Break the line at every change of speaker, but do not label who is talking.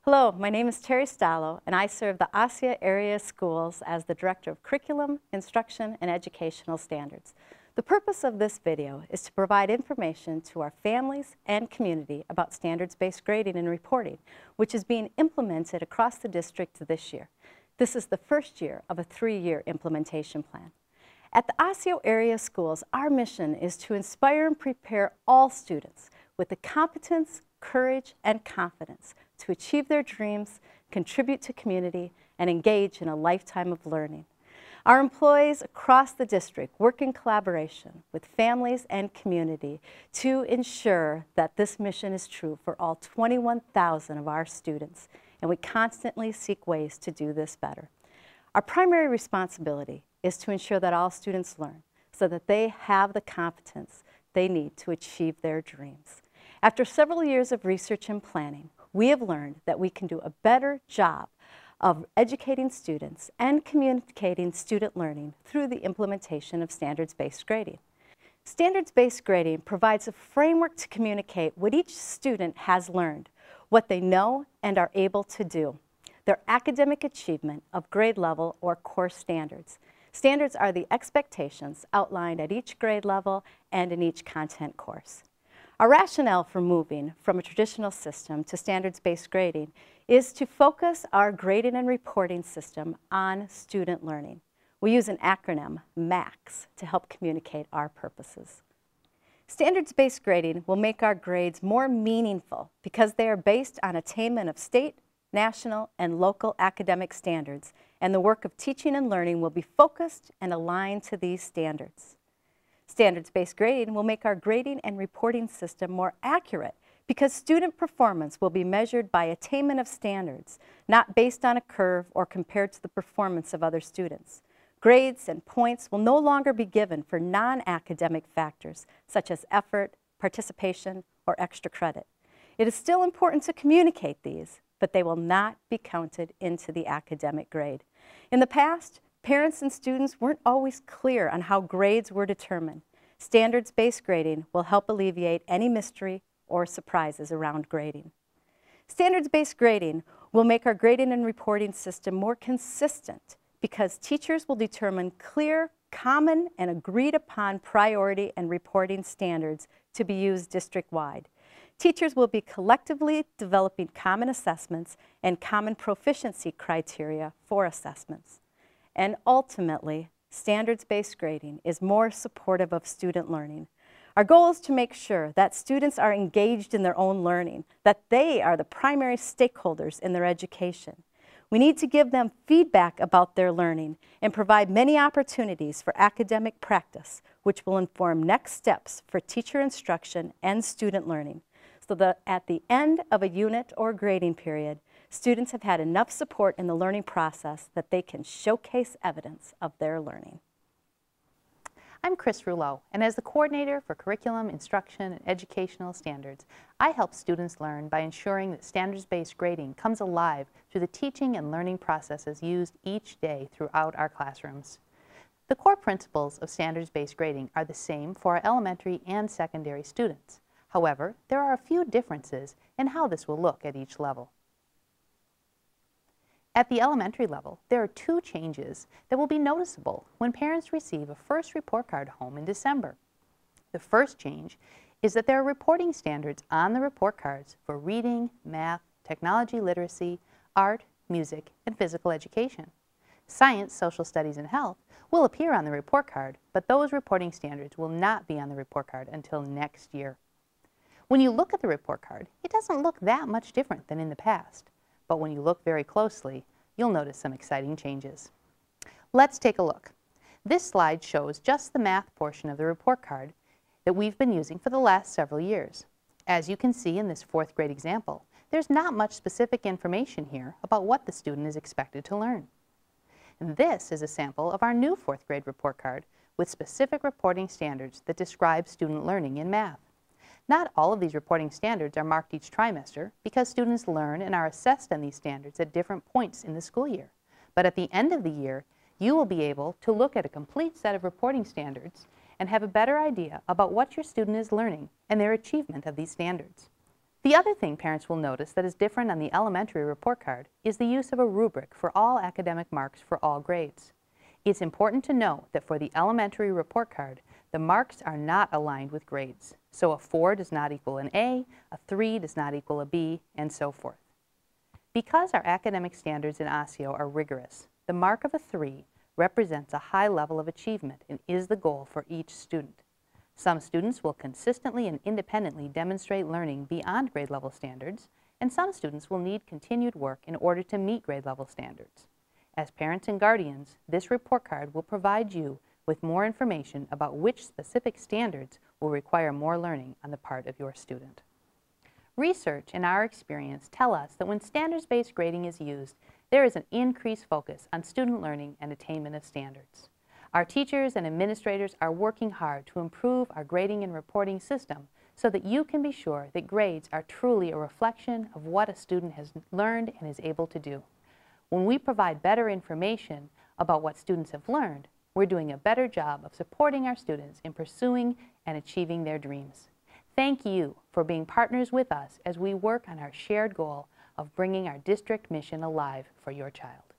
Hello, my name is Terry Stallo, and I serve the Osceola area schools as the Director of Curriculum, Instruction, and Educational Standards. The purpose of this video is to provide information to our families and community about standards-based grading and reporting, which is being implemented across the district this year. This is the first year of a 3-year implementation plan. At the Osceola area schools, our mission is to inspire and prepare all students with the competence, courage, and confidence to achieve their dreams, contribute to community, and engage in a lifetime of learning. Our employees across the district work in collaboration with families and community to ensure that this mission is true for all 21,000 of our students, and we constantly seek ways to do this better. Our primary responsibility is to ensure that all students learn so that they have the competence they need to achieve their dreams. After several years of research and planning, we have learned that we can do a better job of educating students and communicating student learning through the implementation of standards-based grading. Standards-based grading provides a framework to communicate what each student has learned, what they know and are able to do, their academic achievement of grade level or course standards. Standards are the expectations outlined at each grade level and in each content course. Our rationale for moving from a traditional system to standards-based grading is to focus our grading and reporting system on student learning. We use an acronym, MAX, to help communicate our purposes. Standards-based grading will make our grades more meaningful because they are based on attainment of state, national, and local academic standards, and the work of teaching and learning will be focused and aligned to these standards. Standards-based grading will make our grading and reporting system more accurate because student performance will be measured by attainment of standards, not based on a curve or compared to the performance of other students. Grades and points will no longer be given for non-academic factors such as effort, participation, or extra credit. It is still important to communicate these, but they will not be counted into the academic grade. In the past, parents and students weren't always clear on how grades were determined. Standards-based grading will help alleviate any mystery or surprises around grading. Standards-based grading will make our grading and reporting system more consistent because teachers will determine clear, common, and agreed-upon priority and reporting standards to be used district-wide. Teachers will be collectively developing common assessments and common proficiency criteria for assessments. And ultimately, standards-based grading is more supportive of student learning. Our goal is to make sure that students are engaged in their own learning, that they are the primary stakeholders in their education. We need to give them feedback about their learning and provide many opportunities for academic practice, which will inform next steps for teacher instruction and student learning, so that at the end of a unit or grading period, students have had enough support in the learning process that they can showcase evidence of their learning.
I'm Chris Rouleau, and as the Coordinator for Curriculum, Instruction, and Educational Standards, I help students learn by ensuring that standards-based grading comes alive through the teaching and learning processes used each day throughout our classrooms. The core principles of standards-based grading are the same for our elementary and secondary students. However, there are a few differences in how this will look at each level. At the elementary level, there are 2 changes that will be noticeable when parents receive a first report card home in December. The first change is that there are reporting standards on the report cards for reading, math, technology literacy, art, music, and physical education. Science, social studies, and health will appear on the report card, but those reporting standards will not be on the report card until next year. When you look at the report card, it doesn't look that much different than in the past. But when you look very closely, you'll notice some exciting changes. Let's take a look. This slide shows just the math portion of the report card that we've been using for the last several years. As you can see in this 4th grade example, there's not much specific information here about what the student is expected to learn. And this is a sample of our new 4th grade report card with specific reporting standards that describe student learning in math. Not all of these reporting standards are marked each trimester because students learn and are assessed on these standards at different points in the school year. But at the end of the year, you will be able to look at a complete set of reporting standards and have a better idea about what your student is learning and their achievement of these standards. The other thing parents will notice that is different on the elementary report card is the use of a rubric for all academic marks for all grades. It's important to note that for the elementary report card, the marks are not aligned with grades. So a 4 does not equal an A, a 3 does not equal a B, and so forth. Because our academic standards in OSSEO are rigorous, the mark of a 3 represents a high level of achievement and is the goal for each student. Some students will consistently and independently demonstrate learning beyond grade level standards, and some students will need continued work in order to meet grade level standards. As parents and guardians, this report card will provide you with more information about which specific standards will require more learning on the part of your student. Research and our experience tell us that when standards-based grading is used, there is an increased focus on student learning and attainment of standards. Our teachers and administrators are working hard to improve our grading and reporting system so that you can be sure that grades are truly a reflection of what a student has learned and is able to do. When we provide better information about what students have learned, we're doing a better job of supporting our students in pursuing and achieving their dreams. Thank you for being partners with us as we work on our shared goal of bringing our district mission alive for your child.